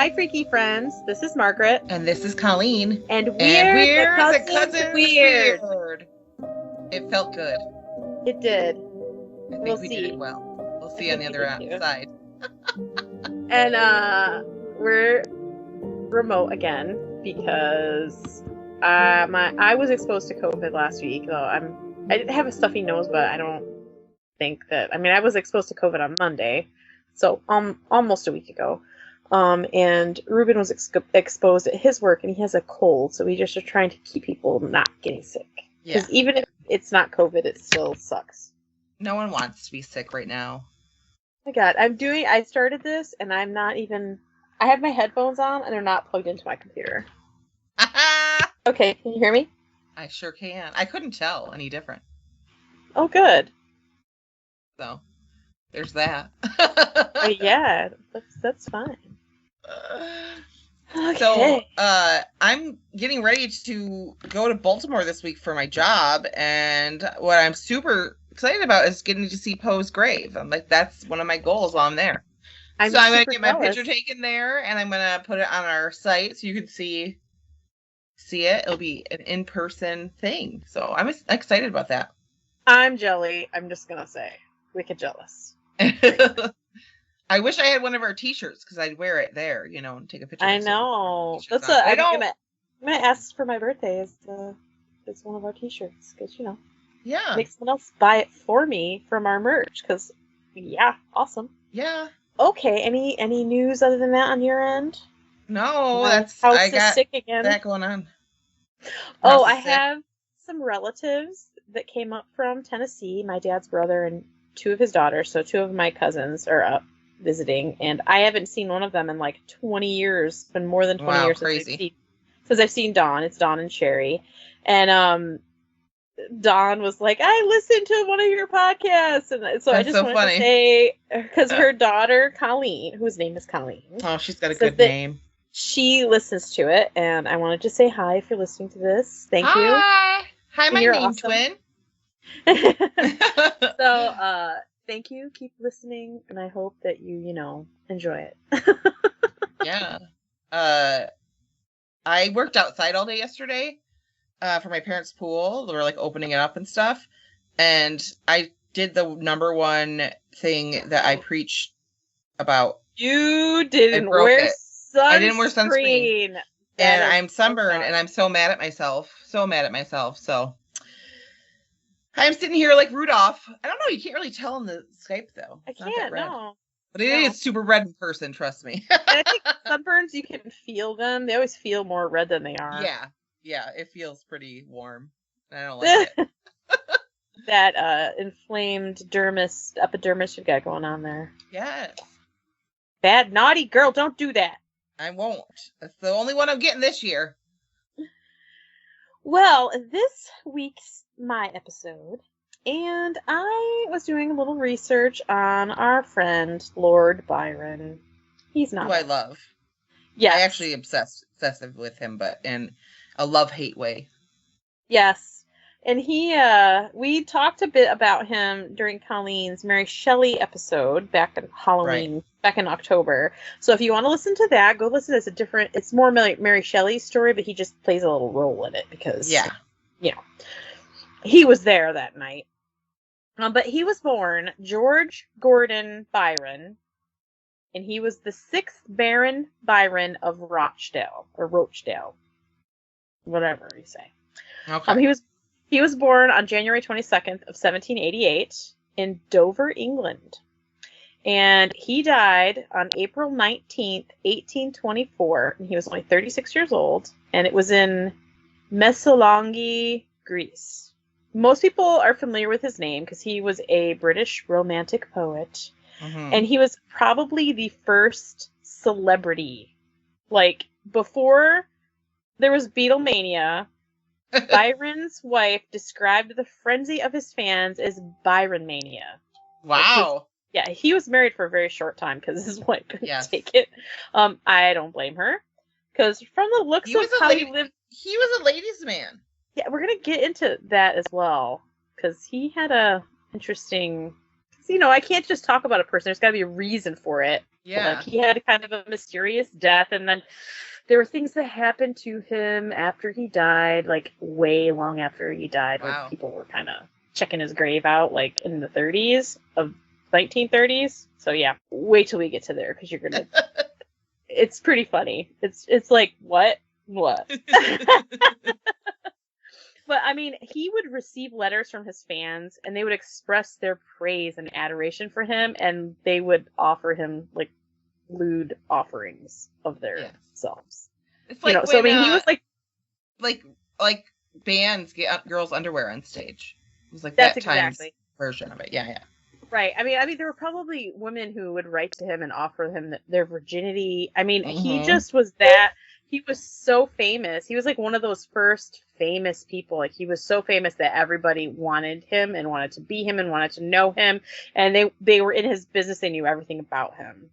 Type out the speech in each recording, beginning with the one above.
Hi, freaky friends. This is Margaret. And this is Colleen. And we're the Cousins Weird. It felt good. It did. I think we did it well. We'll see on the other side. And we're remote again because I was exposed to COVID last week. Though I didn't have a stuffy nose, but I don't think that. I mean, I was exposed to COVID on Monday, so almost a week ago. And Ruben was exposed at his work, and he has a cold, so we just are trying to keep people not getting sick. Because even if it's not COVID, it still sucks. No one wants to be sick right now. Oh my God, I started this, and I'm not even, I have my headphones on, and they're not plugged into my computer. Okay, can you hear me? I sure can. I couldn't tell any different. Oh, good. So, there's that. Yeah, that's fine. Okay. So, I'm getting ready to go to Baltimore this week for my job, and what I'm super excited about is getting to see Poe's grave. I'm like, that's one of my goals while I'm there. I'm going to get my picture taken there, and I'm going to put it on our site so you can see it. It'll be an in-person thing. So I'm excited about that. I'm jelly. I'm just going to say. Wicked jealous. I wish I had one of our t-shirts because I'd wear it there, and take a picture. I know. That's I'm gonna ask for my birthday as one of our t-shirts because yeah, make someone else buy it for me from our merch because awesome. Yeah. Okay. Any news other than that on your end? No, I got sick again. That going on. Oh, I have some relatives that came up from Tennessee. My dad's brother and two of his daughters. So two of my cousins are up visiting, and I haven't seen one of them in like 20 years. It's been more than 20 years since I've seen Dawn. It's Dawn and Sherry. And Dawn was like, I listened to one of your podcasts, and so I just wanted to say, because her daughter Colleen, whose name is Colleen, she's got a good name. She listens to it, and I wanted to say hi if you're listening to this. Thank you. Hi, my name twin. So, thank you. Keep listening, and I hope that you enjoy it. Yeah. I worked outside all day yesterday for my parents' pool. They were like opening it up and stuff. And I did the number one thing that I preach about. You didn't wear sunscreen. I didn't wear sunscreen. And I'm sunburned, and I'm so mad at myself. So I'm sitting here like Rudolph. I don't know. You can't really tell in the Skype, though. I can't, no. But it is super red in person, trust me. And I think sunburns, you can feel them. They always feel more red than they are. Yeah. It feels pretty warm. I don't like it. That inflamed epidermis you've got going on there. Yes. Bad, naughty girl, don't do that. I won't. That's the only one I'm getting this year. Well, this week's my episode, and I was doing a little research on our friend Lord Byron. He's not. Who I love. Yeah, I actually obsessive with him, but in a love-hate way. Yes, and we talked a bit about him during Colleen's Mary Shelley episode back in Halloween, back in October. So if you want to listen to that, go listen. It's more Mary Shelley's story, but he just plays a little role in it because he was there that night. But he was born George Gordon Byron, and he was the 6th Baron Byron of Rochdale, whatever you say. Okay. He was born on January 22nd of 1788 in Dover, England. And he died on April 19th, 1824, and he was only 36 years old, and it was in Messaloniki, Greece. Most people are familiar with his name because he was a British romantic poet, and he was probably the first celebrity. Like, before there was Beatlemania, Byron's wife described the frenzy of his fans as Byron Mania. Wow. He was married for a very short time because his wife couldn't take it. I don't blame her. Because from the looks of how he lived... He was a ladies' man. Yeah, we're going to get into that as well. Because he had a interesting I can't just talk about a person. There's got to be a reason for it. Yeah. Like, he had kind of a mysterious death, and then there were things that happened to him after he died, like way long after he died, Wow. where people were kind of checking his grave out, like in the 1930s. So yeah, wait till we get to there, because you're gonna. It's pretty funny. It's like what. But I mean, he would receive letters from his fans, and they would express their praise and adoration for him, and they would offer him like lewd offerings of their selves. It's like so I mean, he was like bands get girls' underwear on stage. It was like that's that time's exactly version of it. Yeah. Right. I mean, there were probably women who would write to him and offer him their virginity. I mean, he just was that. He was so famous. He was like one of those first famous people. Like, he was so famous that everybody wanted him and wanted to be him and wanted to know him. And they were in his business. They knew everything about him.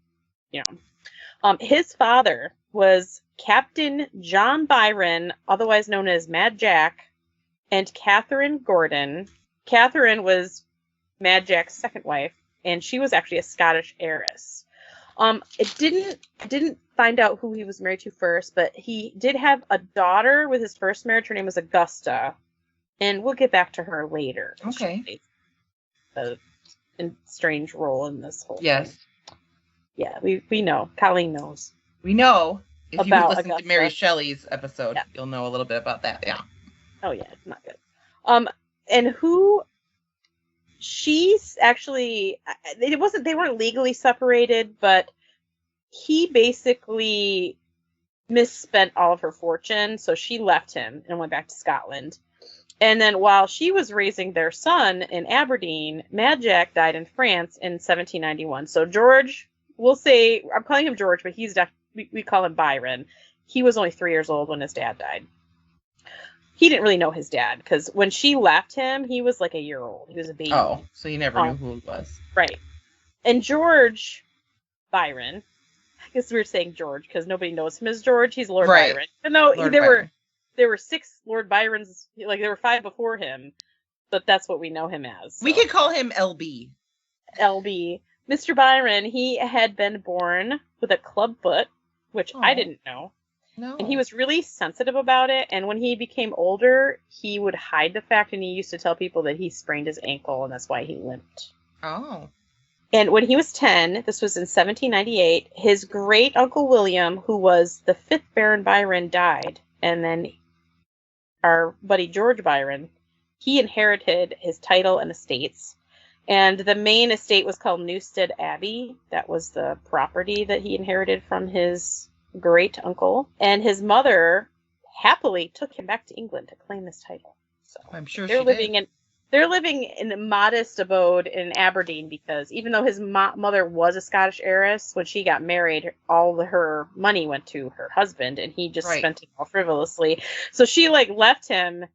His father was Captain John Byron, otherwise known as Mad Jack, and Catherine Gordon. Catherine was Mad Jack's second wife, and she was actually a Scottish heiress. It didn't find out who he was married to first, but he did have a daughter with his first marriage. Her name was Augusta, and we'll get back to her later. Okay. She plays a strange role in this whole thing. Yeah, we know. Colleen knows. We know. If you about listen Augusta. to Mary Shelley's episode, you'll know a little bit about that. Yeah. Oh yeah, it's not good. And who? She's actually. They weren't legally separated, but he basically misspent all of her fortune, so she left him and went back to Scotland. And then while she was raising their son in Aberdeen, Mad Jack died in France in 1791. So George, we'll say, I'm calling him George, but we call him Byron. He was only 3 years old when his dad died. He didn't really know his dad, because when she left him, he was like a year old. He was a baby. Oh, so he never knew who he was. Right. And George Byron, I guess we were saying George because nobody knows him as George. He's Lord Byron. And though there were 6 Lord Byrons, like there were 5 before him, but that's what we know him as. So. We could call him LB. LB. Mr. Byron, he had been born with a club foot, which I didn't know. No. And he was really sensitive about it. And when he became older, he would hide the fact, and he used to tell people that he sprained his ankle, and that's why he limped. Oh. And when he was 10, this was in 1798, his great uncle William, who was the 5th Baron Byron, died. And then our buddy George Byron, he inherited his title and estates. And the main estate was called Newstead Abbey. That was the property that he inherited from his great uncle. And his mother happily took him back to England to claim this title. So I'm sure they're living in a modest abode in Aberdeen, because even though his mother was a Scottish heiress, when she got married, all her money went to her husband, and he just spent it all frivolously. So she left him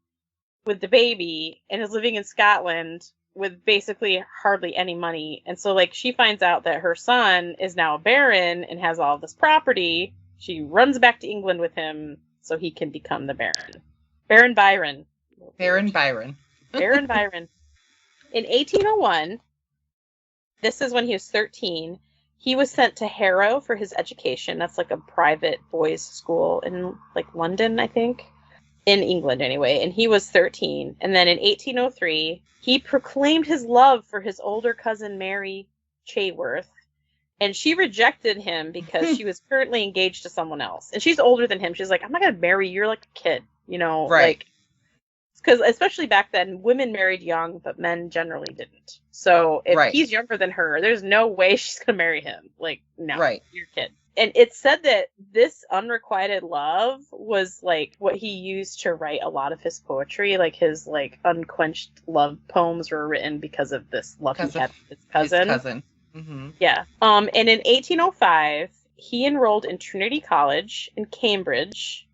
with the baby and is living in Scotland with basically hardly any money. And so she finds out that her son is now a baron and has all this property. She runs back to England with him so he can become the baron. Baron Byron. Baron Byron. Baron Byron. In 1801, this is when he was 13, he was sent to Harrow for his education. That's a private boys' school in London, I think. In England, anyway. And he was 13. And then in 1803, he proclaimed his love for his older cousin, Mary Chaworth. And she rejected him because she was currently engaged to someone else. And she's older than him. She's like, I'm not going to marry you. You're like a kid, Right. Because especially back then, women married young, but men generally didn't. So if he's younger than her, there's no way she's going to marry him. No, you're a kid. And it's said that this unrequited love was what he used to write a lot of his poetry. His unquenched love poems were written because of this love he had with his cousin. Mm-hmm. Yeah. And in 1805, he enrolled in Trinity College in Cambridge,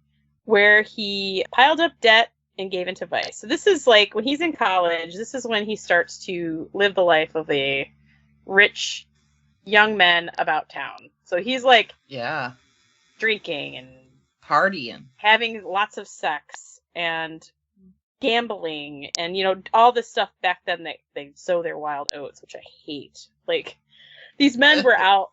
where he piled up debt and gave into vice. So this is when he's in college, this is when he starts to live the life of a rich young man about town. So he's drinking and partying, having lots of sex and gambling and, all this stuff back then that they sow their wild oats, which I hate. Like, these men were out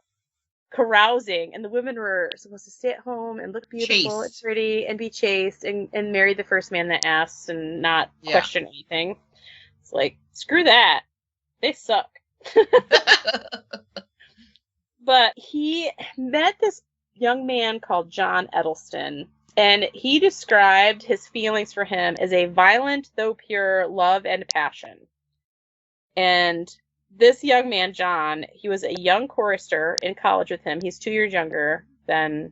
carousing and the women were supposed to stay at home and look beautiful and pretty and be chaste and marry the first man that asks and not question anything. It's like, screw that. They suck. But he met this young man called John Edelston, and he described his feelings for him as a violent though pure love and passion. And this young man, John, he was a young chorister in college with him. He's 2 years younger than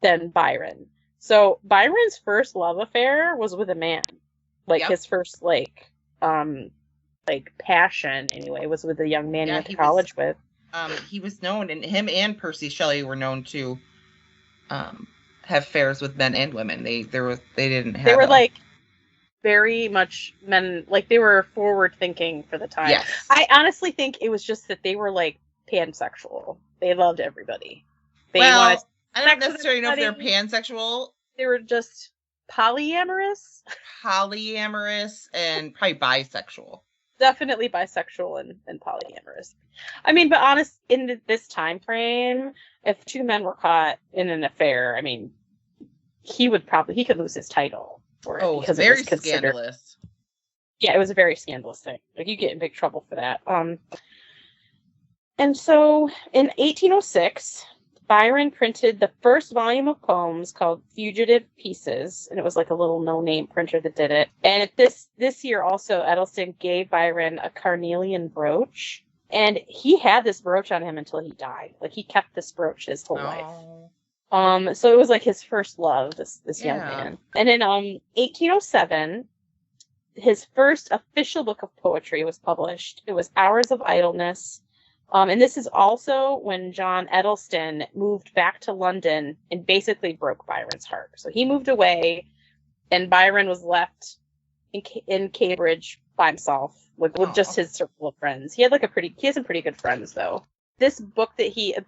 Byron. So Byron's first love affair was with a man. Like, his first, passion, anyway, was with a young man he went to college with. He was known, and him and Percy Shelley were known to have affairs with men and women. They were very much men, like, they were forward thinking for the time. Yes. I honestly think it was just that they were like pansexual. They loved everybody. I don't necessarily know if they're pansexual. They were just polyamorous. And probably bisexual. Definitely bisexual and polyamorous. I mean, but honest, in this time frame, if two men were caught in an affair, I mean, he could lose his title for it. Because very it was scandalous. Yeah, it was a very scandalous thing. Like, you get in big trouble for that. And so in 1806, Byron printed the first volume of poems called Fugitive Pieces, and it was like a little no-name printer that did it. And this year also, Edelston gave Byron a carnelian brooch, and he had this brooch on him until he died. Like, he kept this brooch his whole life. So it was like his first love, this young man. And in 1807, his first official book of poetry was published. It was Hours of Idleness. And this is also when John Edelston moved back to London and basically broke Byron's heart. So he moved away, and Byron was left in Cambridge by himself with just his circle of friends. He had some pretty good friends, though. This book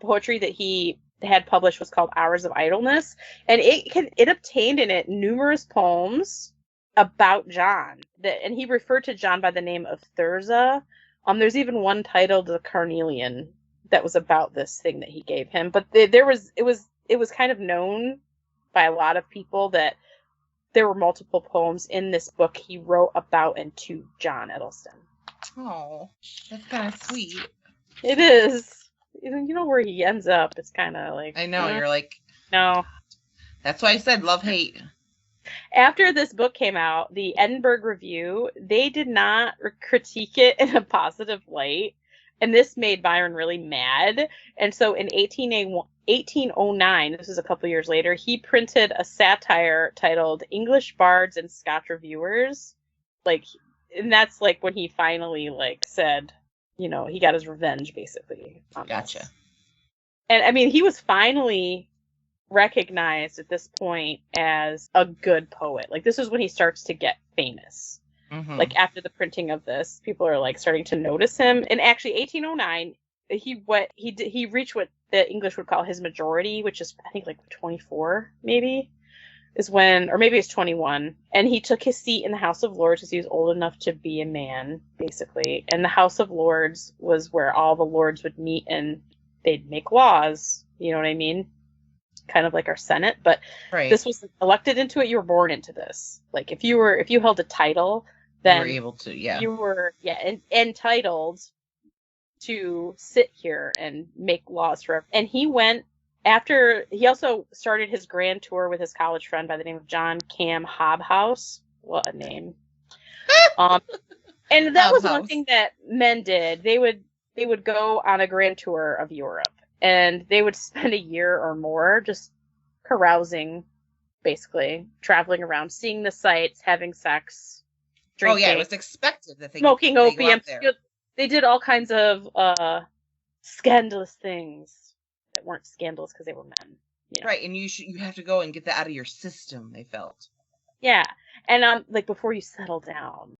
poetry that he had published was called Hours of Idleness, and it obtained in it numerous poems about John. And he referred to John by the name of Thurza. There's even one titled The Carnelian that was about this thing that he gave him. But it was kind of known by a lot of people that there were multiple poems in this book he wrote about and to John Edelston. Oh, that's kind of sweet. It is. You know where he ends up. It's kind of like... I know, you're like... No. That's why I said love-hate. After this book came out, the Edinburgh Review, they did not critique it in a positive light, and this made Byron really mad. And so in 1809, this is a couple years later, he printed a satire titled English Bards and Scotch Reviewers. And that's when he finally said, he got his revenge, basically. Gotcha. And I mean, he was finally recognized at this point as a good poet. This is when he starts to get famous. Mm-hmm. After the printing of this, people are starting to notice him. And actually 1809, he reached what the English would call his majority, which is I think 24 maybe, is when, or maybe it's 21, and he took his seat in the House of Lords because he was old enough to be a man, basically. And the House of Lords was where all the lords would meet and they'd make laws, you know what I mean? Kind of like our Senate, but This was elected into it. You were born into this. If you held a title, then you were able to, you were entitled to sit here and make laws for. And he also started his grand tour with his college friend by the name of John Cam Hobhouse. What a name! And that was one thing that men did. They would go on a grand tour of Europe. And they would spend a year or more just carousing, basically, traveling around, seeing the sights, having sex, drinking. Oh, yeah, it was expected that they smoking opium. They did all kinds of scandalous things that weren't scandalous because they were men. Right, and you have to go and get that out of your system, they felt. Yeah, and before you settle down.